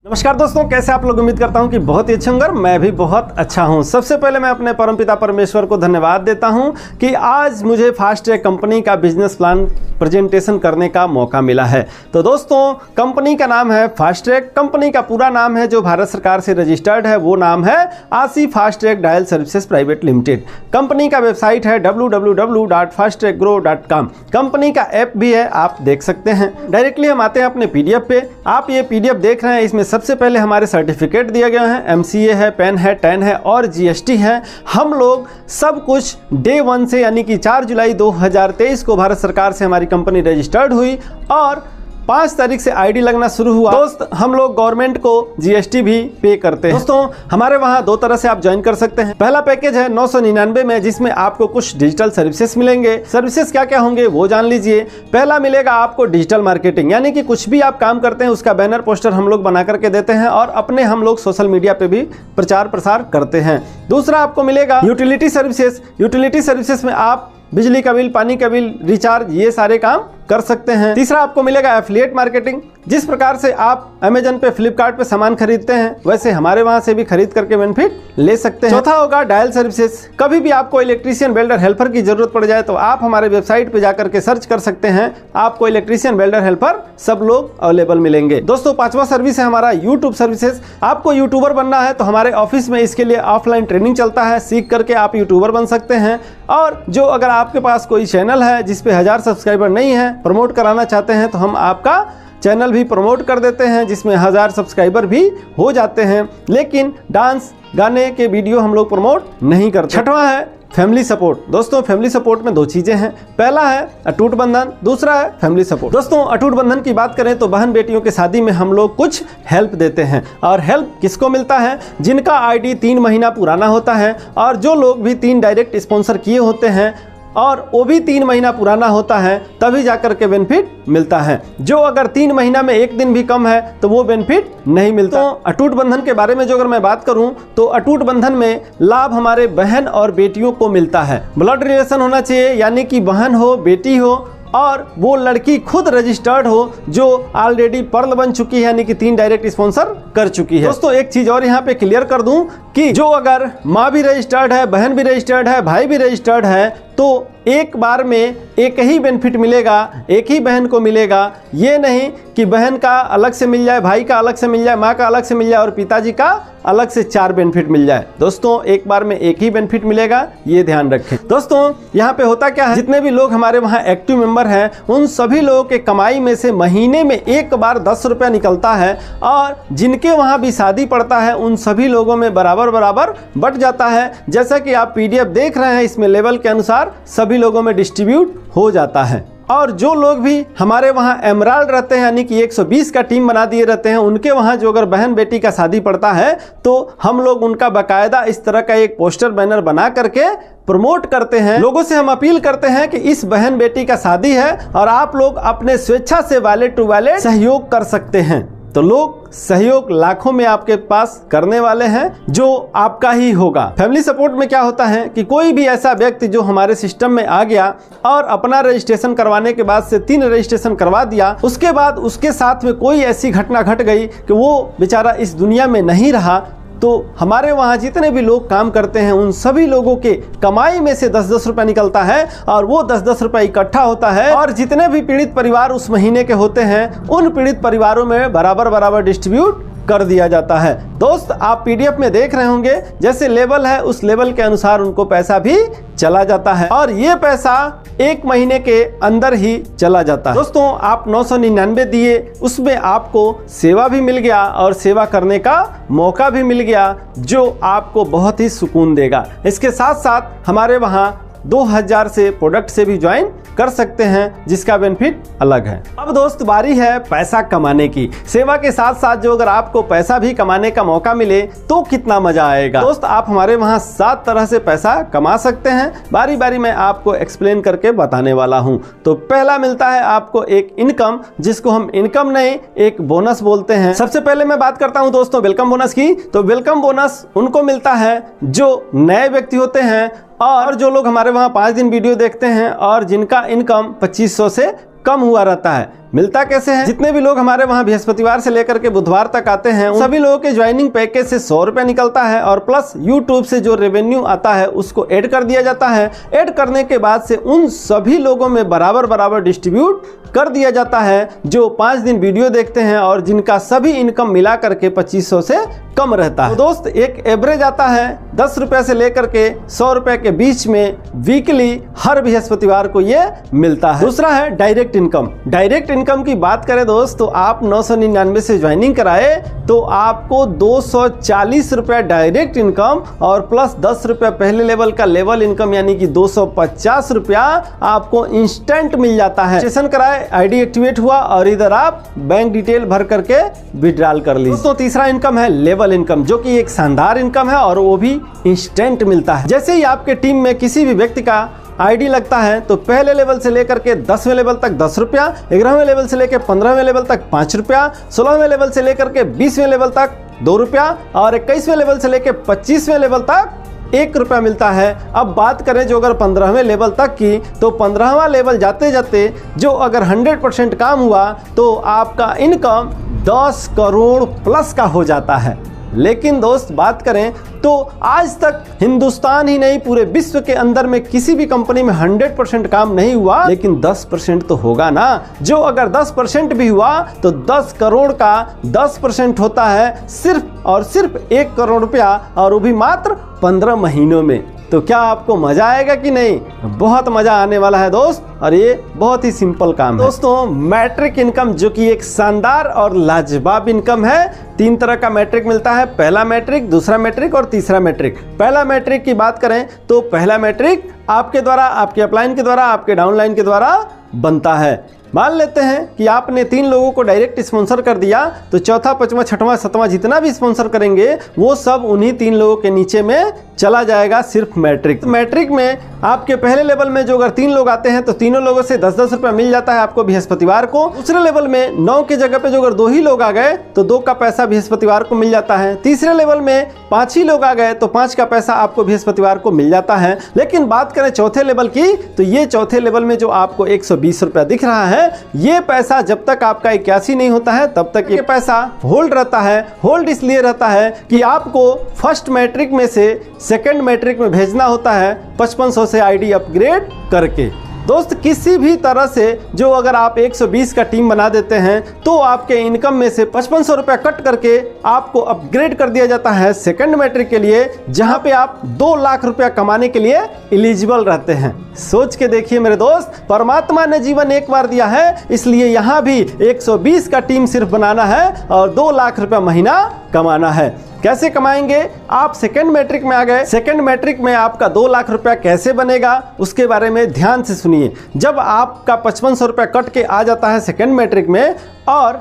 नमस्कार दोस्तों, कैसे आप लोग। उम्मीद करता हूं कि बहुत ही अच्छे होंगे। मैं भी बहुत अच्छा हूं। सबसे पहले मैं अपने परमपिता परमेश्वर को धन्यवाद देता हूं कि आज मुझे फास्ट ट्रैक कंपनी का बिजनेस प्लान प्रेजेंटेशन करने का मौका मिला है। तो दोस्तों, कंपनी का नाम है फास्ट ट्रैक। कंपनी का पूरा नाम है, जो भारत सरकार से रजिस्टर्ड है, वो नाम है आशी fast track dial services private limited. Company का वेबसाइट है www.fasttrackgrow.com। कंपनी का ऐप भी है, आप देख सकते हैं। डायरेक्टली हम आते हैं अपने पीडीएफ पे। आप ये पीडीएफ देख रहे हैं, इसमें सबसे पहले हमारे सर्टिफिकेट दिए गए हैं। एमसीए है, पेन है, 10 है और जीएसटी है। हम लोग सब कुछ डे 1 से यानी कि 4 जुलाई 2023 को भारत सरकार से हमारी कंपनी रजिस्टर्ड हुई और 5 तारीख से आईडी लगना शुरू हुआ। दोस्त, हम लोग गवर्नमेंट को जीएसटी भी पे करते हैं। दोस्तों, हमारे वहां 2 तरह से आप ज्वाइन कर सकते हैं। पहला पैकेज है 999 में, जिसमें आपको कुछ डिजिटल सर्विसेज मिलेंगे। सर्विसेज क्या क्या होंगे वो जान लीजिए। पहला मिलेगा आपको डिजिटल मार्केटिंग, यानी कि कुछ भी आप काम करते हैं उसका बैनर पोस्टर हम लोग बना करके देते हैं और अपने हम लोग सोशल मीडिया पे भी प्रचार प्रसार करते हैं। दूसरा आपको मिलेगा यूटिलिटी सर्विसेज। यूटिलिटी सर्विसेज में आप बिजली का बिल, पानी का बिल, रिचार्ज, ये सारे काम कर सकते हैं। तीसरा आपको मिलेगा एफिलिएट मार्केटिंग। जिस प्रकार से आप अमेजन पे, फ्लिपकार्ट पे सामान खरीदते हैं, वैसे हमारे वहां से भी खरीद करके बेनिफिट ले सकते हैं। चौथा होगा डायल सर्विसेज। कभी भी आपको इलेक्ट्रीशियन, वेल्डर, हेल्पर की जरूरत पड़ जाए तो आप हमारे वेबसाइट पे जाकर के सर्च कर सकते हैं। आपको इलेक्ट्रीशियन, वेल्डर, हेल्पर सब लोग अवेलेबल मिलेंगे। दोस्तों, 5वां सर्विस है हमारा यूट्यूब सर्विसेज। आपको यूट्यूबर बनना है तो हमारे ऑफिस में इसके लिए ऑफलाइन ट्रेनिंग चलता है। सीख करके आप यूट्यूबर बन सकते हैं। और जो अगर आपके पास कोई चैनल है जिसपे 1000 सब्सक्राइबर नहीं है, प्रमोट कराना चाहते हैं, तो हम आपका चैनल भी प्रमोट कर देते हैं, जिसमें 1000 सब्सक्राइबर भी हो जाते हैं। लेकिन डांस, गाने के वीडियो हम लोग प्रमोट नहीं करते। छठवां है फैमिली सपोर्ट। दोस्तों, फैमिली सपोर्ट में 2 चीजें हैं। पहला है अटूट बंधन, दूसरा है फैमिली सपोर्ट। दोस्तों, अटूट बंधन की बात करें तो बहन बेटियों के शादी में हम लोग कुछ हेल्प देते हैं। और हेल्प किसको मिलता है? जिनका आईडी 3 महीना पुराना होता है और जो लोग भी 3 डायरेक्ट स्पॉन्सर किए होते हैं और वो भी 3 महीना पुराना होता है, तभी जाकर के बेनिफिट मिलता है। जो अगर 3 महीना में 1 दिन भी कम है तो वो बेनिफिट नहीं मिलता। तो अटूट बंधन के बारे में जो अगर मैं बात करूं तो अटूट बंधन में लाभ हमारे बहन और बेटियों को मिलता है। ब्लड रिलेशन होना चाहिए, यानी कि बहन हो, बेटी हो और वो लड़की खुद रजिस्टर्ड हो, जो ऑलरेडी पर्ल बन चुकी है, यानी कि 3 डायरेक्ट स्पॉन्सर कर चुकी है। दोस्तों, एक चीज और यहाँ पे क्लियर कर दूं कि जो अगर माँ भी रजिस्टर्ड है, बहन भी रजिस्टर्ड है, भाई भी रजिस्टर्ड है, तो एक बार में एक ही बेनिफिट मिलेगा, एक ही बहन को मिलेगा। ये नहीं कि बहन का अलग से मिल जाए, भाई का अलग से मिल जाए, माँ का अलग से मिल जाए और पिताजी का अलग से 4 बेनिफिट मिल जाए। दोस्तों, एक बार में एक ही बेनिफिट मिलेगा, ये ध्यान रखें। दोस्तों, यहाँ पे होता क्या है, जितने भी लोग हमारे वहाँ एक्टिव मेंबर हैं, उन सभी लोगों के कमाई में से महीने में एक बार 10 रुपया निकलता है और जिनके वहाँ भी शादी पड़ता है उन सभी लोगों में बराबर बट जाता है। जैसा कि आप पीडीएफ देख रहे हैं, इसमें लेवल के अनुसार सभी लोगों में डिस्ट्रीब्यूट हो जाता है। और जो लोग भी हमारे वहाँ एमराल्ड रहते हैं, यानी कि 120 का टीम बना दिए रहते हैं, उनके वहाँ जो अगर बहन बेटी का शादी पड़ता है तो हम लोग उनका बाकायदा इस तरह का एक पोस्टर बैनर बना करके प्रमोट करते हैं। लोगों से हम अपील करते हैं कि इस बहन बेटी का शादी है और आप लोग अपने स्वेच्छा से वैलेट टू वैलेट सहयोग कर सकते हैं। तो लोग सहयोग लाखों में आपके पास करने वाले हैं, जो आपका ही होगा। फैमिली सपोर्ट में क्या होता है कि कोई भी ऐसा व्यक्ति जो हमारे सिस्टम में आ गया और अपना रजिस्ट्रेशन करवाने के बाद से 3 रजिस्ट्रेशन करवा दिया, उसके बाद उसके साथ में कोई ऐसी घटना घट गई कि वो बेचारा इस दुनिया में नहीं रहा, तो हमारे वहाँ जितने भी लोग काम करते हैं उन सभी लोगों के कमाई में से 10-10 रुपया निकलता है और वो 10-10 रुपया इकट्ठा होता है और जितने भी पीड़ित परिवार उस महीने के होते हैं, उन पीड़ित परिवारों में बराबर डिस्ट्रीब्यूट कर दिया जाता है। दोस्त, आप पीडीएफ में देख रहे होंगे, जैसे लेवल है उस लेवल के अनुसार उनको पैसा भी चला जाता है और ये पैसा 1 महीने के अंदर ही चला जाता है। दोस्तों, आप 999 दिए, उसमें आपको सेवा भी मिल गया और सेवा करने का मौका भी मिल गया, जो आपको बहुत ही सुकून देगा। इसके साथ साथ हमारे वहाँ 2000 से प्रोडक्ट से भी ज्वाइन कर सकते हैं, जिसका बेनिफिट अलग है। अब दोस्त, बारी है पैसा कमाने की। सेवा के साथ साथ जो अगर आपको पैसा भी कमाने का मौका मिले तो कितना मजा आएगा। दोस्त, आप हमारे वहाँ 7 तरह से पैसा कमा सकते हैं। बारी बारी मैं आपको एक्सप्लेन करके बताने वाला हूँ। तो पहला मिलता है आपको एक इनकम, जिसको हम इनकम नहीं एक बोनस बोलते हैं। सबसे पहले मैं बात करता हूँ दोस्तों वेलकम बोनस की। तो वेलकम बोनस उनको मिलता है जो नए व्यक्ति होते हैं और जो लोग हमारे वहाँ 5 दिन वीडियो देखते हैं और जिनका इनकम 2500 से कम हुआ रहता है। मिलता कैसे है? जितने भी लोग हमारे वहां बृहस्पतिवार से लेकर के बुधवार तक आते हैं, सभी लोगों के ज्वाइनिंग पैकेज से 100 रुपए निकलता है और प्लस यूट्यूब से जो रेवेन्यू आता है उसको ऐड कर दिया जाता है। ऐड करने के बाद से उन सभी लोगों में बराबर बराबर डिस्ट्रीब्यूट कर दिया जाता है जो 5 दिन वीडियो देखते हैं और जिनका सभी इनकम मिला करके 2500 से कम रहता है। तो दोस्त एक एवरेज आता है 10 रुपए से लेकर के 100 रुपए के बीच में वीकली हर बृहस्पतिवार को ये मिलता है। दूसरा है डायरेक्ट इनकम। डायरेक्ट इनकम की बात करें दोस्त तो आप 999 से ज्वाइनिंग कराए तो आपको 240 रुपए डायरेक्ट इनकम और प्लस 10 रुपए पहले लेवल का लेवल इनकम यानी कि 250 रुपया आपको इंस्टेंट मिल जाता है। रजिस्ट्रेशन कराए, आईडी एक्टिवेट हुआ और इधर आप बैंक डिटेल भर करके विड्रॉल कर लीजिए। दोस्तों तीसरा इनकम है लेवल इनकम, जो कि एक शानदार इनकम है और वो भी इंस्टेंट मिलता है। जैसे ही आपके टीम में किसी भी व्यक्ति का आईडी लगता है तो पहले लेवल से लेकर के 10वें लेवल तक 10 रुपया, 11वें लेवल से लेकर 15वें लेवल तक 5 रुपया, 16वें लेवल से लेकर के 20वें लेवल तक 2 रुपया और 21वें लेवल से लेकर 25वें लेवल तक 1 रुपया मिलता है। अब बात करें जो अगर 15वें लेवल तक की तो 15वां लेवल जाते जाते जो अगर 100% काम हुआ तो आपका इनकम 10 करोड़ प्लस का हो जाता है। लेकिन दोस्त बात करें तो आज तक हिंदुस्तान ही नहीं पूरे विश्व के अंदर में किसी भी कंपनी में 100% काम नहीं हुआ, लेकिन 10% तो होगा ना। जो अगर 10% भी हुआ तो 10 करोड़ का 10% होता है सिर्फ और सिर्फ 1 करोड़ रुपया और वो भी मात्र 15 महीनों में। तो क्या आपको मजा आएगा कि नहीं? बहुत मजा आने वाला है दोस्त और ये बहुत ही सिंपल काम है। दोस्तों मैट्रिक इनकम जो कि एक शानदार और लाजवाब इनकम है। 3 तरह का मैट्रिक मिलता है, पहला मैट्रिक, दूसरा मैट्रिक और तीसरा मैट्रिक। पहला मैट्रिक की बात करें तो पहला मैट्रिक आपके द्वारा, आपके अपलाइन के द्वारा, आपके डाउनलाइन के द्वारा बनता है। मान लेते हैं कि आपने 3 लोगों को डायरेक्ट स्पॉन्सर कर दिया तो चौथा, 5वां, 6वां, 7वां जितना भी स्पॉन्सर करेंगे वो सब उन्हीं 3 लोगों के नीचे में चला जाएगा सिर्फ मैट्रिक। मैट्रिक में आपके पहले लेवल में जो अगर 3 लोग आते हैं तो तीनों लोगों से 10-10 रुपया मिल जाता है आपको बृहस्पतिवार को। दूसरे लेवल में 9 की जगह पे जो अगर 2 ही लोग आ गए तो 2 का पैसा बृहस्पतिवार को मिल जाता है। तीसरे लेवल में 5 ही लोग आ गए तो 5 का पैसा आपको बृहस्पतिवार को मिल जाता है। लेकिन बात करें चौथे लेवल की तो ये चौथे लेवल में जो आपको 120 रुपया दिख रहा है ये पैसा जब तक आपका 81 नहीं होता है तब तक ये पैसा होल्ड रहता है। होल्ड इसलिए रहता है कि आपको फर्स्ट मैट्रिक में से सेकंड मैट्रिक में भेजना होता है 5500 से आईडी अपग्रेड करके। दोस्त किसी भी तरह से जो अगर आप 120 का टीम बना देते हैं तो आपके इनकम में से 5500 रुपया कट करके आपको अपग्रेड कर दिया जाता है सेकंड मैट्रिक के लिए, जहां पे आप 2 लाख रुपया कमाने के लिए एलिजिबल रहते हैं। सोच के देखिए मेरे दोस्त, परमात्मा ने जीवन एक बार दिया है इसलिए यहां भी 120 का टीम सिर्फ बनाना है और 2 लाख रुपया महीना कमाना है। कैसे कमाएंगे? आप सेकंड मैट्रिक में आ गए, सेकंड मैट्रिक में आपका 2 लाख रुपया कैसे बनेगा उसके बारे में ध्यान से सुनिए। जब आपका 5500 रुपया कट के आ जाता है सेकंड मैट्रिक में और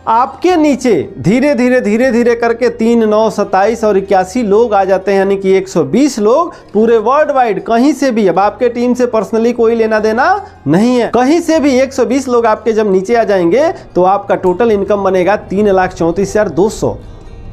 आपके नीचे धीरे धीरे करके 3, 9, 27 और 81 लोग आ जाते हैं, यानी कि 120 लोग पूरे वर्ल्ड वाइड कहीं से भी, अब आपके टीम से पर्सनली कोई लेना देना नहीं है, कहीं से भी 120 लोग आपके जब नीचे आ जाएंगे तो आपका टोटल इनकम बनेगा 3,34,200।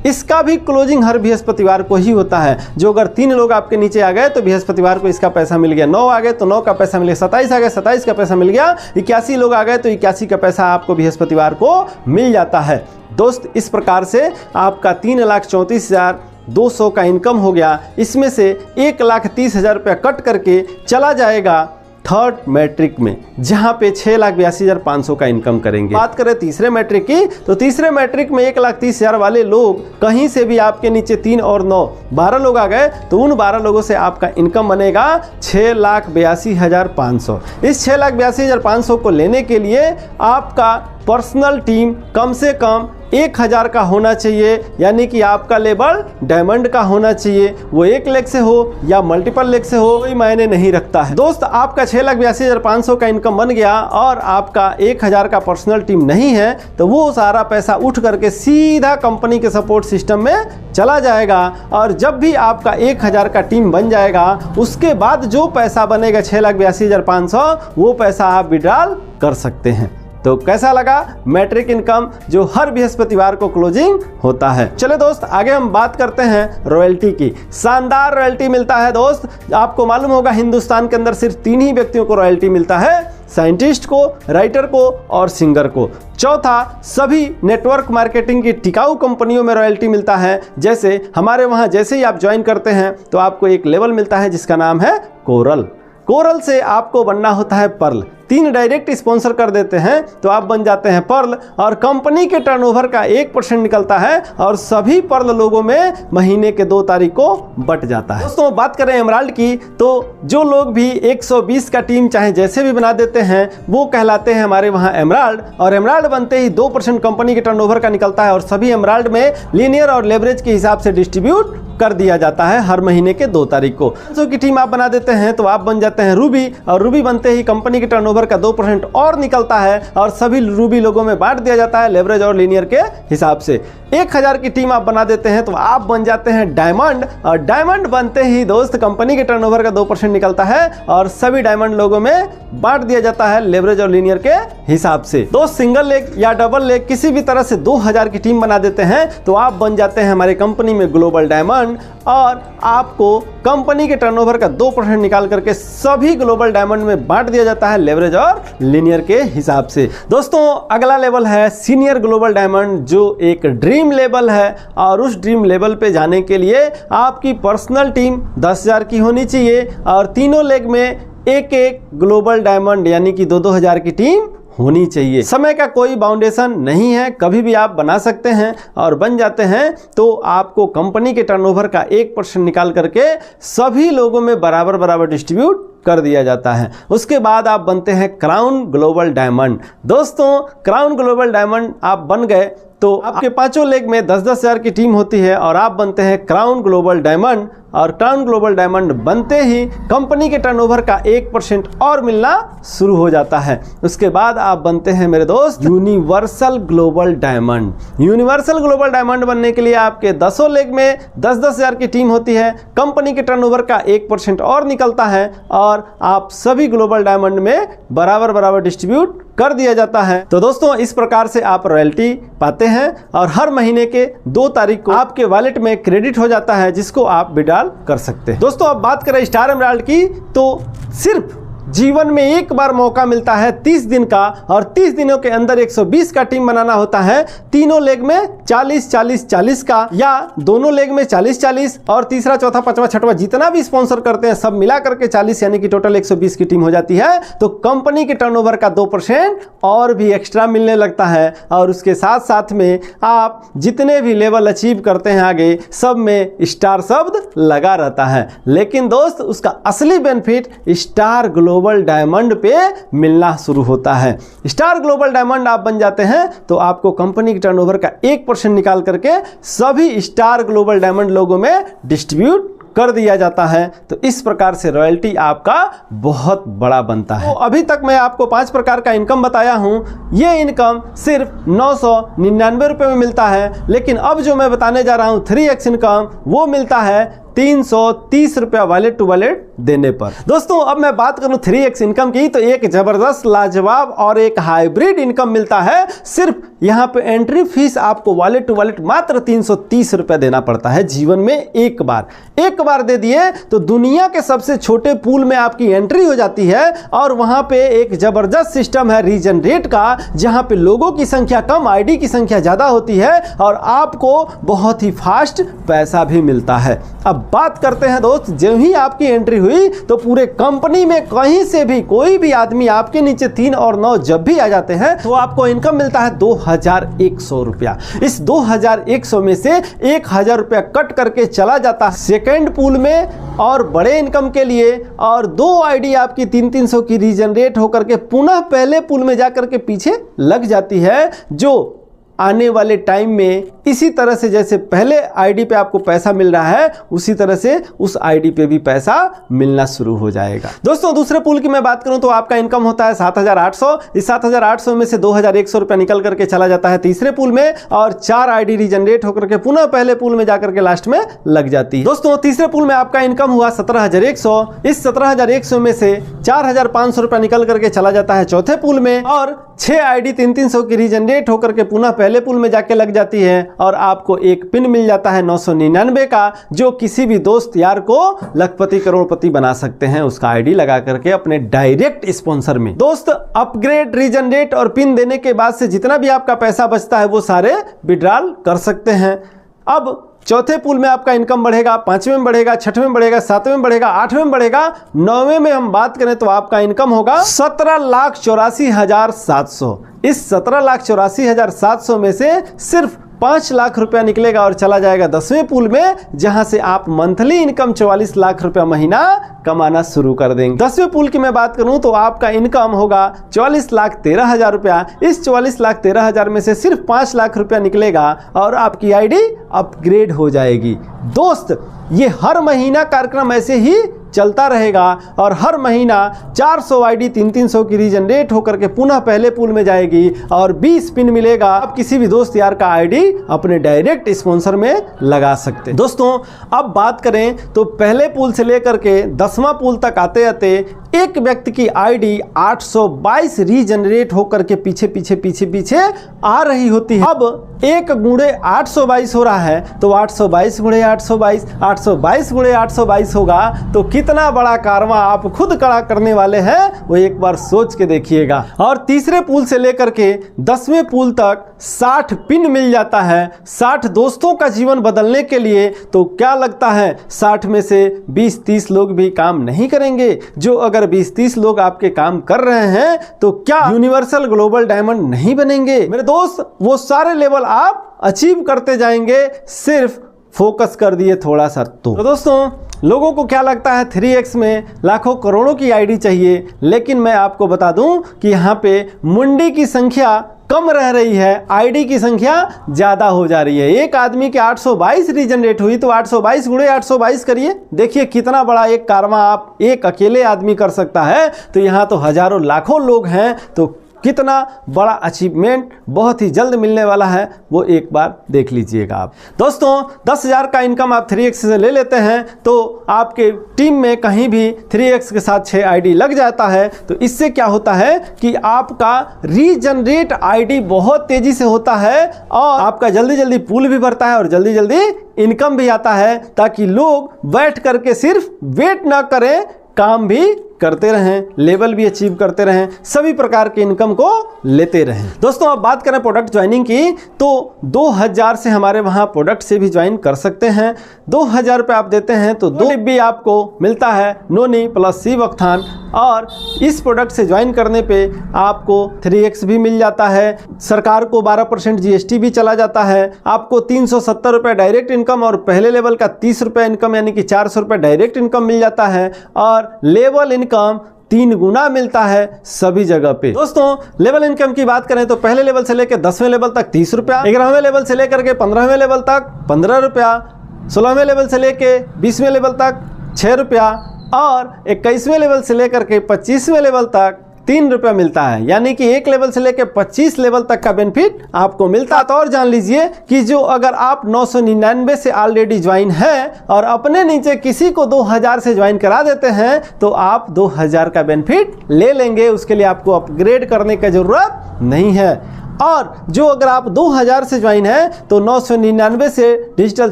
इसका भी क्लोजिंग हर बृहस्पतिवार को ही होता है। जो अगर 3 लोग आपके नीचे आ गए तो बृहस्पतिवार को इसका पैसा मिल गया, 9 आ गए तो 9 का पैसा मिल गया, 27 आ गए 27 का पैसा मिल गया, 81 लोग आ गए तो 81 का पैसा आपको बृहस्पतिवार को मिल जाता है। दोस्त इस प्रकार से आपका 3,34,200 का इनकम हो गया। इसमें से 1,30,000 रुपया कट करके चला जाएगा थर्ड मैट्रिक में, जहां पे 6,82,500 का इनकम करेंगे। बात करें तीसरे मैट्रिक की तो तीसरे मैट्रिक में 1,30,000 वाले लोग कहीं से भी आपके नीचे 3 और 9 12 लोग आ गए तो उन 12 लोगों से आपका इनकम बनेगा 6,82,500। इस 6,82,500 को लेने के लिए आपका पर्सनल टीम कम से कम 1,000 का होना चाहिए, यानी कि आपका लेवल डायमंड का होना चाहिए। वो 1 लाख से हो या मल्टीपल लाख से हो कोई मायने नहीं रखता है। दोस्त आपका 6,82,500 का इनकम बन गया और आपका 1,000 का पर्सनल टीम नहीं है तो वो सारा पैसा उठ करके सीधा कंपनी के सपोर्ट सिस्टम में चला जाएगा। और जब भी आपका 1,000 का टीम बन जाएगा उसके बाद जो पैसा बनेगा 6,82,500 वो पैसा आप विड्रॉल कर सकते हैं। तो कैसा लगा मैट्रिक इनकम जो हर बृहस्पतिवार को क्लोजिंग होता है? चले दोस्त आगे हम बात करते हैं रॉयल्टी की। शानदार रॉयल्टी मिलता है दोस्त। आपको मालूम होगा हिंदुस्तान के अंदर सिर्फ 3 ही व्यक्तियों को रॉयल्टी मिलता है, साइंटिस्ट को, राइटर को और सिंगर को। चौथा, सभी नेटवर्क मार्केटिंग की टिकाऊ कंपनियों में रॉयल्टी मिलता है। जैसे हमारे वहाँ जैसे ही आप ज्वाइन करते हैं तो आपको एक लेवल मिलता है जिसका नाम है कोरल। कोरल से आपको बनना होता है पर्ल। 3 डायरेक्ट स्पॉन्सर कर देते हैं तो आप बन जाते हैं पर्ल, और कंपनी के टर्नओवर का 1% निकलता है और सभी पर्ल लोगों में महीने के 2 तारीख को बट जाता है। दोस्तों बात करें एमराल्ड की, तो जो लोग भी 120 का टीम चाहे जैसे भी बना देते हैं वो कहलाते हैं हमारे वहाँ एमराल्ड, और एमराल्ड बनते ही 2% कंपनी के टर्नओवर का निकलता है और सभी एमराल्ड में लीनियर और लेवरेज के हिसाब से डिस्ट्रीब्यूट कर दिया जाता है हर महीने के 2 तारीख को। 500 की टीम आप बना देते हैं तो आप बन जाते हैं रूबी, और रूबी बनते ही कंपनी के टर्नओवर का 2% और निकलता है और सभी रूबी लोगों में बांट दिया जाता है लेवरेज और लीनियर के हिसाब से। 1000 की टीम आप बना देते हैं तो आप बन जाते हैं डायमंड, और डायमंड बनते ही दोस्त कंपनी के टर्नओवर का 2% निकलता है और सभी डायमंड लोगों में बांट दिया जाता है लेवरेज और लीनियर के हिसाब से। दोस्त सिंगल लेग या डबल लेग किसी भी तरह से 2000 की टीम बना देते हैं तो आप बन जाते हैं हमारी कंपनी में ग्लोबल डायमंड, और आपको कंपनी के टर्नओवर का 2% निकाल करके सभी ग्लोबल डायमंड में बांट दिया जाता है लेवरेज और लीनियर के हिसाब से। दोस्तों अगला लेवल है सीनियर ग्लोबल डायमंड, जो एक ड्रीम लेवल है, और उस ड्रीम लेवल पे जाने के लिए आपकी पर्सनल टीम 10,000 की होनी चाहिए और तीनों लेग में एक ग्लोबल डायमंड यानी कि 2-2 की टीम होनी चाहिए। समय का कोई बाउंडेशन नहीं है, कभी भी आप बना सकते हैं और बन जाते हैं तो आपको कंपनी के टर्नओवर का 1% निकाल करके सभी लोगों में बराबर बराबर डिस्ट्रीब्यूट कर दिया जाता है। उसके बाद आप बनते हैं क्राउन ग्लोबल डायमंड। दोस्तों क्राउन ग्लोबल डायमंड आप बन गए तो आपके 5 लेग में 10,000 की टीम होती है और आप बनते हैं क्राउन ग्लोबल डायमंड, और क्राउन ग्लोबल डायमंड बनते ही कंपनी के टर्नओवर का 1% और मिलना शुरू हो जाता है। उसके बाद आप बनते हैं मेरे दोस्त universal global diamond. Universal global diamond बनने के लिए आपके 10 लेग में 10,000 की टीम होती है, कंपनी के टर्नओवर का 1% और निकलता है और आप सभी ग्लोबल डायमंड में बराबर बराबर डिस्ट्रीब्यूट कर दिया जाता है। तो दोस्तों इस प्रकार से आप रॉयल्टी पाते हैं और हर महीने के 2 तारीख को आपके वॉलेट में क्रेडिट हो जाता है, जिसको आप विड्रॉ कर सकते हैं। दोस्तों अब बात करें स्टार एमराल्ड की, तो सिर्फ जीवन में एक बार मौका मिलता है 30 दिन का, और 30 दिनों के अंदर 120 का टीम बनाना होता है। तीनों लेग में 40-40-40 का, या दोनों लेग में 40-40, और तीसरा चौथा पांचवा छठवा जितना भी स्पॉन्सर करते हैं सब मिला करके 40, यानी कि टोटल 120 की टीम हो जाती है। तो कंपनी के टर्नओवर का 2% और भी एक्स्ट्रा मिलने लगता है, और उसके साथ साथ में आप जितने भी लेवल अचीव करते हैं आगे सब में स्टार शब्द लगा रहता है। लेकिन दोस्त उसका असली बेनिफिट स्टार ग्लोबल डायमंड पे मिलना शुरू होता है। स्टार ग्लोबल डायमंड आप बन जाते हैं तो आपको कंपनी के टर्नओवर का 1% निकाल करके सभी स्टार ग्लोबल डायमंड लोगों में डिस्ट्रीब्यूट कर दिया जाता है। तो इस प्रकार से रॉयल्टी आपका बहुत बड़ा बनता है। तो अभी तक मैं आपको 5 प्रकार का इनकम बताया हूं। ये इनकम सिर्फ 999 रुपए में मिलता है, लेकिन अब जो मैं बताने जा रहा हूं 3x इनकम, वो मिलता है 330 रुपया वॉलेट टू वॉलेट देने पर। दोस्तों अब मैं बात करूं 3x इनकम की, तो एक जबरदस्त लाजवाब और एक हाइब्रिड इनकम मिलता है। सिर्फ यहां पे एंट्री फीस आपको वॉलेट टू वॉलेट मात्र 330 रुपया देना पड़ता है जीवन में एक बार दे दिए तो दुनिया के सबसे छोटे पूल में आपकी एंट्री हो जाती है, और वहां पे एक जबरदस्त सिस्टम है रीजनरेट का, जहां पे लोगों की संख्या कम, आईडी की संख्या ज्यादा होती है और आपको बहुत ही फास्ट पैसा भी मिलता है। अब बात करते हैं दोस्त, जब ही आपकी एंट्री हुई तो पूरे कंपनी में कहीं से भी कोई भी आदमी आपके नीचे 3 और 9 जब भी आ जाते हैं तो आपको इनकम मिलता है 2100 रुपया। इस 2100 में से 1000 रुपया कट करके चला जाता है सेकेंड पूल में, और बड़े इनकम के लिए, और 2 आईडी आपकी 300 की रीजनरेट होकर के पुनः पहले पूल में जाकर के पीछे लग जाती है, जो आने वाले टाइम में इसी तरह से जैसे पहले आईडी पे आपको पैसा मिल रहा है उसी तरह से उस आईडी पे भी पैसा मिलना शुरू हो जाएगा। दोस्तों दूसरे पूल की मैं बात करूं तो आपका इनकम होता है 7800। इस 7800 में से 2100 रुपया निकल करके चला जाता है तीसरे पूल में, और 4 आईडी रीजनरेट होकर के पुनः पहले पूल में जाकर के लास्ट में लग जाती है। दोस्तों तीसरे पूल में आपका इनकम हुआ 17100। इस 17100 में से 4500 रुपया निकल करके चला जाता है चौथे पूल में, और 6 आईडी 300 की रीजनरेट होकर के पुनः पहले पूल में जाके लग जाती है और आपको एक पिन मिल जाता है 999 का, जो किसी भी दोस्त यार को लखपति करोड़पति बना सकते हैं उसका आईडी लगा करके अपने डायरेक्ट स्पॉन्सर में। दोस्त अपग्रेड, रीजनरेट और पिन देने के बाद से जितना भी आपका पैसा बचता है वो सारे विड्रॉल कर सकते हैं। अब चौथे पूल में आपका इनकम बढ़ेगा, पांचवें में बढ़ेगा, छठवें में बढ़ेगा, सातवें में बढ़ेगा, आठवें में बढ़ेगा, नौवें में हम बात करें तो आपका इनकम होगा 17,84,700। इस 17,84,700 में से सिर्फ 5 लाख रुपया निकलेगा और चला जाएगा 10वें पूल में, जहां से आप मंथली इनकम 44 लाख रुपया महीना कमाना शुरू कर देंगे। 10वें पूल की मैं बात करूं तो आपका इनकम होगा 44,13,000 रुपया। इस 44,13,000 में से सिर्फ 5 लाख रुपया निकलेगा और आपकी आईडी अपग्रेड हो जाएगी। दोस्त ये हर महीना कार्यक्रम ऐसे ही चलता रहेगा और हर महीना 400 आईडी 300 की रीजनरेट होकर के पुनः पहले पूल में जाएगी और 20 पिन मिलेगा। आप किसी भी दोस्त यार का आईडी अपने डायरेक्ट स्पॉन्सर में लगा सकते हैं। दोस्तों अब बात करें तो पहले पूल से लेकर के 10वां पूल तक आते आते एक व्यक्ति की आईडी 822 रीजनरेट होकर के पीछे आ रही होती है। अब 1 गुणे 822 हो रहा है तो 822 गुणे 822, 822 गुणे 822 होगा तो कितना बड़ा कारवां आप खुद खड़ा करने वाले हैं वो एक बार सोच के देखिएगा। और तीसरे पूल से लेकर के 10वें पूल तक 60 पिन मिल जाता है 60 दोस्तों का जीवन बदलने के लिए। तो क्या लगता है 60 में से 20-30 लोग भी काम नहीं करेंगे? जो अगर 20-30 लोग आपके काम कर रहे हैं तो क्या यूनिवर्सल ग्लोबल डायमंड नहीं बनेंगे? मेरे दोस्त वो सारे लेवल आप अचीव करते जाएंगे, सिर्फ फोकस कर दिए थोड़ा सा। तो दोस्तों लोगों को क्या लगता है 3x में लाखों करोड़ों की आईडी चाहिए, लेकिन मैं आपको बता दूं कि यहाँ पे मुंडी की संख्या कम रह रही है, आईडी की संख्या ज्यादा हो जा रही है। एक आदमी के 822 रीजनरेट हुई तो 822 गुणे 822 करिए, देखिए कितना बड़ा एक कारवां आप एक अकेले आदमी कर सकता है। तो यहाँ तो हजारों लाखों लोग हैं, तो कितना बड़ा अचीवमेंट बहुत ही जल्द मिलने वाला है वो एक बार देख लीजिएगा आप। दोस्तों 10,000 का इनकम आप 3x से ले लेते हैं तो आपके टीम में कहीं भी 3x के साथ 6 आईडी लग जाता है। तो इससे क्या होता है कि आपका रीजनरेट आईडी बहुत तेजी से होता है और आपका जल्दी जल्दी पूल भी भरता है और जल्दी जल्दी इनकम भी आता है, ताकि लोग बैठ करके सिर्फ वेट ना करें, काम भी करते रहें, लेवल भी अचीव करते रहें, सभी प्रकार के इनकम को लेते रहें। दोस्तों अब बात करें प्रोडक्ट ज्वाइनिंग की तो 2000 से हमारे वहां प्रोडक्ट से भी ज्वाइन कर सकते हैं। 2000 रुपये आप देते हैं तो 2 डिब्बी आपको मिलता है नोनी प्लस सीवकथान, और इस प्रोडक्ट से ज्वाइन करने पे आपको 3x भी मिल जाता है, सरकार को 12% GST भी चला जाता है, आपको 370 रुपये डायरेक्ट इनकम और पहले लेवल का 30 रुपये इनकम यानी कि 400 रुपये डायरेक्ट इनकम मिल जाता है, और लेवल इनकम 3 गुना मिलता है सभी जगह पे। दोस्तों लेवल इनकम की बात करें तो पहले लेवल से लेकर 10वें लेवल तक 30 रुपया, 11वें लेवल से लेकर के 15वें लेवल तक 15 रुपया, 16वें लेवल से लेकर 20वें लेवल तक 6 रुपया और 21वें लेवल से लेकर के 25वें लेवल तक 3 रुपया मिलता है। यानी कि एक लेवल से लेकर 25 लेवल तक का बेनिफिट आपको मिलता है। तो और जान लीजिए कि जो अगर आप 999 से ऑलरेडी ज्वाइन है और अपने नीचे किसी को 2000 से ज्वाइन करा देते हैं तो आप 2000 का बेनिफिट ले लेंगे, उसके लिए आपको अपग्रेड करने की जरूरत नहीं है। और जो अगर आप 2000 से ज्वाइन है तो 999 से डिजिटल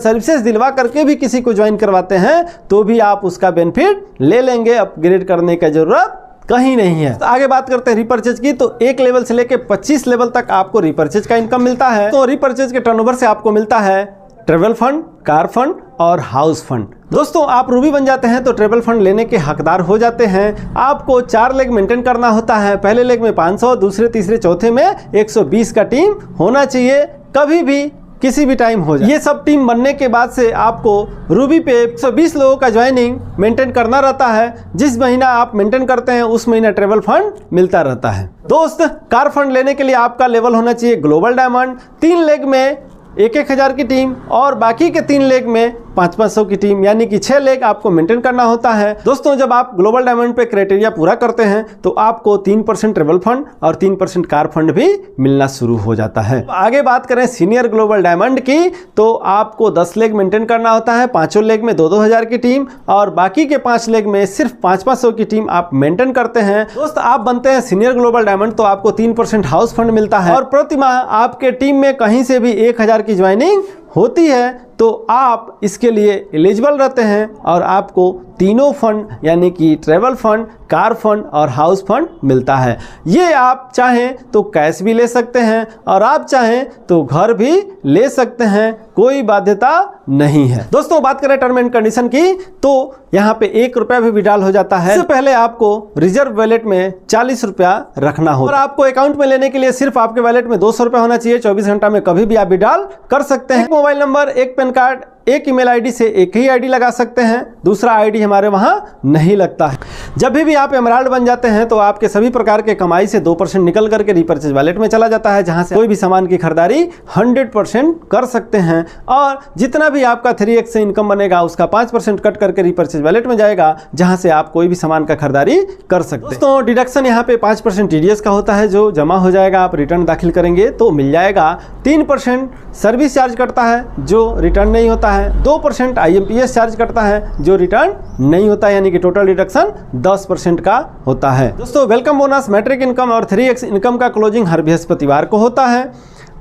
सर्विसेज दिलवा करके भी किसी को ज्वाइन करवाते हैं तो भी आप उसका बेनिफिट ले लेंगे, अपग्रेड करने की जरूरत कहीं नहीं है। तो आगे बात करते हैं रिपर्चेज की। तो एक लेवल से लेकर 25 लेवल तक आपको रिपर्चेज का इनकम मिलता है। तो रिपर्चेज के टर्नओवर से आपको मिलता है ट्रेवल फंड, कार फंड और हाउस फंड। दोस्तों आप रूबी बन जाते हैं तो ट्रेवल फंड लेने के हकदार हो जाते हैं। आपको 4 लेग मेंटेन करना होता है, पहले लेग में 500, दूसरे तीसरे चौथे में 120 का टीम होना चाहिए, कभी भी किसी भी टाइम हो जाए। ये सब टीम बनने के बाद से आपको रूबी पे 120 लोगों का ज्वाइनिंग मेंटेन करना रहता है। जिस महीना आप मेंटेन करते हैं उस महीना ट्रेवल फंड मिलता रहता है। दोस्त कार फंड लेने के लिए आपका लेवल होना चाहिए ग्लोबल डायमंड, 3 लेग में 1-1000 की टीम और बाकी के 3 लेग में 500 की टीम, यानी कि 6 लेग आपको मेंटेन करना होता है। दोस्तों जब आप ग्लोबल डायमंड पे क्राइटेरिया पूरा करते हैं तो आपको 3% ट्रेवल फंड और 3% कार फंड भी मिलना शुरू हो जाता है। आगे बात करें सीनियर ग्लोबल डायमंड की, तो आपको 10 लेग मेंटेन करना होता है, 5 लेग में 2-2 हज़ार की टीम और बाकी के 5 लेग में सिर्फ 500 की टीम आप मेंटेन करते हैं। दोस्त आप बनते हैं सीनियर ग्लोबल डायमंड तो आपको 3% हाउस फंड मिलता है और प्रति माह आपके टीम में कहीं से भी 1000 की ज्वाइनिंग होती है तो आप इसके लिए एलिजिबल रहते हैं और आपको तीनों फंड यानी कि ट्रैवल फंड, कार फंड और हाउस फंड मिलता है। ये आप चाहें तो कैश भी ले सकते हैं और आप चाहें तो घर भी ले सकते हैं, कोई बाध्यता नहीं है। दोस्तों बात करें टर्म एंड कंडीशन की तो यहाँ पे 1 रुपया भी विड्रॉल हो जाता है। इससे पहले आपको रिजर्व वैलेट में 40 रुपया रखना होगा और आपको अकाउंट में लेने के लिए सिर्फ आपके वैलेट में 200 रुपया होना चाहिए। 24 घंटा में कभी भी आप विड्रॉल कर सकते हैं। मोबाइल नंबर, एक पैन कार्ड, एक ईमेल आईडी से एक ही आईडी लगा सकते हैं, दूसरा आईडी हमारे वहां नहीं लगता है। जब भी आप एमराल्ड बन जाते हैं तो आपके सभी प्रकार के कमाई से 2% निकल करके रीपरचेज वॉलेट में चला जाता है, जहां से कोई भी सामान की खरीदारी 100% कर सकते हैं और जितना भी आपका 3x से इनकम बनेगा उसका 5% कट करके रीपरचेज वॉलेट में जाएगा, जहां से आप कोई भी सामान का खरीदारी कर सकते हैं। दोस्तों डिडक्शन यहाँ पे 5% टीडीएस का होता है जो जमा हो जाएगा, आप रिटर्न दाखिल करेंगे तो मिल जाएगा। 3% सर्विस चार्ज कटता है जो रिटर्न नहीं होता है, 2% IMPS चार्ज करता है जो रिटर्न नहीं होता है, यानी कि टोटल डिडक्शन 10% का होता है। दोस्तों वेलकम बोनस, मैट्रिक इनकम और 3x इनकम का क्लोजिंग हर बृहस्पतिवार को होता है।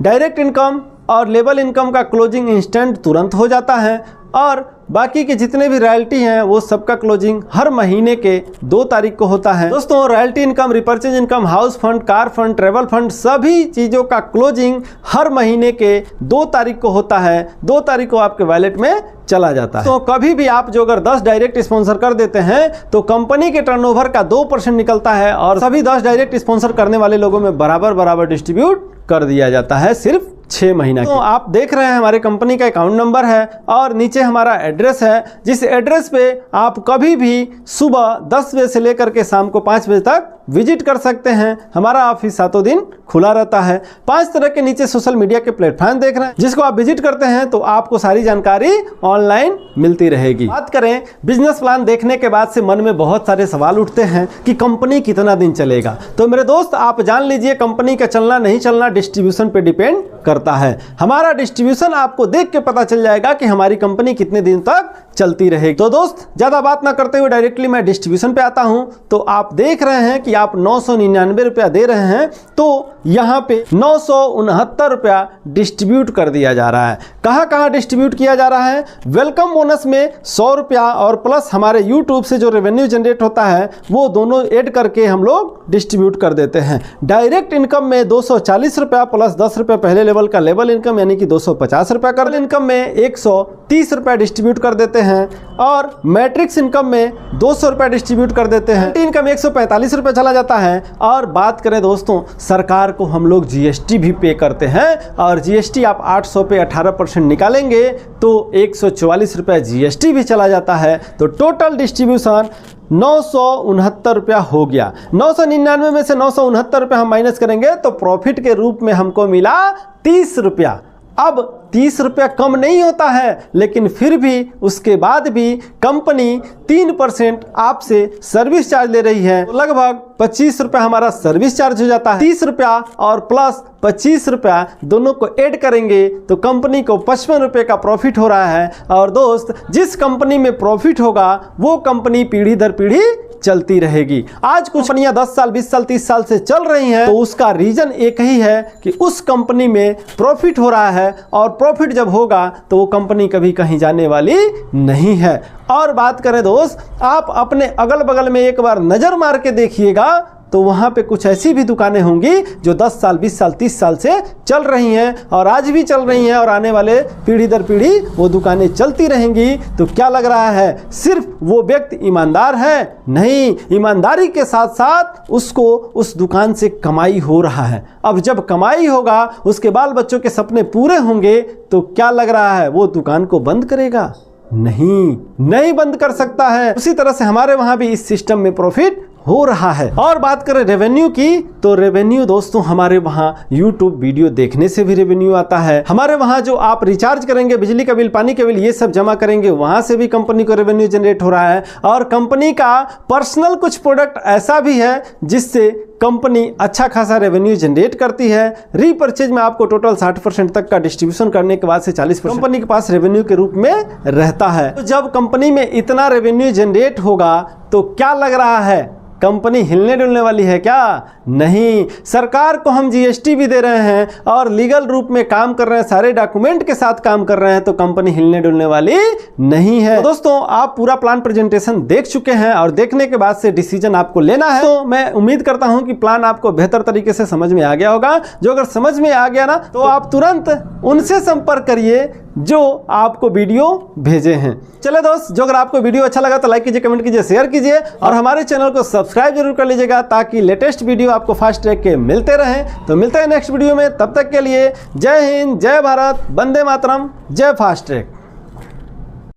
डायरेक्ट इनकम और लेबल इनकम का क्लोजिंग इंस्टेंट तुरंत हो जाता है और बाकी के जितने भी रॉयल्टी हैं वो सबका क्लोजिंग हर महीने के 2 तारीख को होता है। दोस्तों royalty income, repurchase income, house fund, car fund, travel fund सभी चीज़ों का क्लोजिंग हर महीने के 2 तारीख को होता है। 2 तारीख को आपके वॉलेट में चला जाता है। तो कभी भी आप जो अगर 10 डायरेक्ट स्पॉन्सर कर देते हैं तो कंपनी के टर्नओवर का 2% निकलता है और सभी 10 डायरेक्ट स्पॉन्सर करने वाले लोगों में बराबर डिस्ट्रीब्यूट कर दिया जाता है सिर्फ 6 महीना। तो आप देख रहे हैं हमारे कंपनी का अकाउंट नंबर है और नीचे हमारा एड्रेस है, जिस एड्रेस पे आप कभी भी सुबह 10 बजे से लेकर के शाम को 5 बजे तक विजिट कर सकते हैं। हमारा ऑफिस 7 दिन खुला रहता है। 5 तरह के नीचे सोशल मीडिया के प्लेटफॉर्म देख रहे हैं, जिसको आप विजिट करते हैं तो आपको सारी जानकारी ऑनलाइन मिलती रहेगी। बात करें बिजनेस प्लान देखने के बाद से मन में बहुत सारे सवाल उठते हैं कि कंपनी कितना दिन चलेगा। तो मेरे दोस्त आप जान लीजिए कंपनी का चलना नहीं चलना डिस्ट्रीब्यूशन पे डिपेंड करता है। हमारा डिस्ट्रीब्यूशन आपको देख के पता चल जाएगा कि हमारी कंपनी कितने दिन तक चलती रहेगी। तो दोस्त ज्यादा बात ना करते हुए डायरेक्टली मैं डिस्ट्रीब्यूशन पे आता हूं। तो आप देख रहे हैं कि आप 999 रुपया दे रहे हैं तो यहाँ पे 969 रुपया डिस्ट्रीब्यूट कर दिया जा रहा है। कहाँ डिस्ट्रीब्यूट किया जा रहा है? वेलकम बोनस में 100 रुपया और प्लस हमारे यूट्यूब से जो रेवेन्यू जनरेट होता है वो दोनों ऐड करके हम लोग डिस्ट्रीब्यूट कर देते हैं। डायरेक्ट इनकम में 240 रुपया प्लस 10 रुपया पहले लेवल का लेवल इनकम यानी कि 250 रुपया कर इनकम में 130 रुपया डिस्ट्रीब्यूट कर देते हैं और मैट्रिक्स इनकम में 200 रुपया डिस्ट्रीब्यूट कर देते हैं। इनकम 145 रुपया चला जाता है। और बात करें दोस्तों सरकार को हम लोग GST भी पे करते हैं और GST आप 800 पे 18% निकालेंगे तो 144 रुपया GST भी चला जाता है। तो टोटल डिस्ट्रीब्यूशन 969 रुपया हो गया। 999 में से 969 रुपया हम माइनस करेंगे तो प्रॉफिट के रूप में हमको मिला 30 रुपया। अब 30 रुपया कम नहीं होता है, लेकिन फिर भी उसके बाद भी कंपनी 3% आपसे सर्विस चार्ज ले रही है। तो लगभग 25 रुपया हमारा सर्विस चार्ज हो जाता है। 30 रुपया और प्लस 25 रुपया दोनों को ऐड करेंगे तो कंपनी को 55 रुपये का प्रॉफिट हो रहा है। और दोस्त जिस कंपनी में प्रॉफिट होगा वो कंपनी पीढ़ी दर पीढ़ी चलती रहेगी। आज कुछ कंपनियां 10 साल 20 साल 30 साल से चल रही हैं तो उसका रीजन एक ही है कि उस कंपनी में प्रॉफिट हो रहा है और प्रॉफिट जब होगा तो वो कंपनी कभी कहीं जाने वाली नहीं है। और बात करें दोस्त आप अपने अगल बगल में एक बार नजर मार के देखिएगा तो वहाँ पे कुछ ऐसी भी दुकानें होंगी जो 10 साल 20 साल 30 साल से चल रही हैं और आज भी चल रही हैं और आने वाले पीढ़ी दर पीढ़ी वो दुकानें चलती रहेंगी। तो क्या लग रहा है सिर्फ वो व्यक्ति ईमानदार है? नहीं, ईमानदारी के साथ साथ उसको उस दुकान से कमाई हो रहा है। अब जब कमाई होगा उसके बाल बच्चों के सपने पूरे होंगे तो क्या लग रहा है वो दुकान को बंद करेगा? नहीं बंद कर सकता है। उसी तरह से हमारे वहां भी इस सिस्टम में प्रॉफिट हो रहा है। और बात करें रेवेन्यू की, तो रेवेन्यू दोस्तों हमारे वहां यूट्यूब वीडियो देखने से भी रेवेन्यू आता है। हमारे वहां जो आप रिचार्ज करेंगे, बिजली का बिल, पानी का बिल, ये सब जमा करेंगे, वहां से भी कंपनी को रेवेन्यू जनरेट हो रहा है। और कंपनी का पर्सनल कुछ प्रोडक्ट ऐसा भी है जिससे कंपनी अच्छा खासा रेवेन्यू जनरेट करती है। रीपर्चेज में आपको टोटल 60% तक का डिस्ट्रीब्यूशन करने के बाद से 40% कंपनी के पास रेवेन्यू के रूप में रहता है। तो जब कंपनी में इतना रेवेन्यू जनरेट होगा तो क्या लग रहा है, कंपनी हिलने डुलने वाली है क्या? नहीं। सरकार को हम जीएसटी भी दे रहे हैं और लीगल रूप में काम कर रहे हैं, सारे डॉक्यूमेंट के साथ काम कर रहे हैं, तो कंपनी हिलने डुलने वाली नहीं है। तो दोस्तों आप पूरा प्लान प्रेजेंटेशन देख चुके हैं और देखने के बाद से डिसीजन आपको लेना है। तो मैं उम्मीद करता हूं कि प्लान आपको बेहतर तरीके से समझ में आ गया होगा। जो अगर समझ में आ गया ना, तो आप तुरंत उनसे संपर्क करिए जो आपको वीडियो भेजे हैं। चले दोस्त, जो अगर आपको वीडियो अच्छा लगा तो लाइक कीजिए, कमेंट कीजिए, शेयर कीजिए और हमारे चैनल को सब्सक्राइब जरूर कर लीजिएगा ताकि लेटेस्ट वीडियो आपको फास्ट ट्रैक के मिलते रहें। तो मिलते हैं नेक्स्ट वीडियो में, तब तक के लिए जय हिंद, जय भारत, वंदे मातरम, जय फास्ट ट्रैक।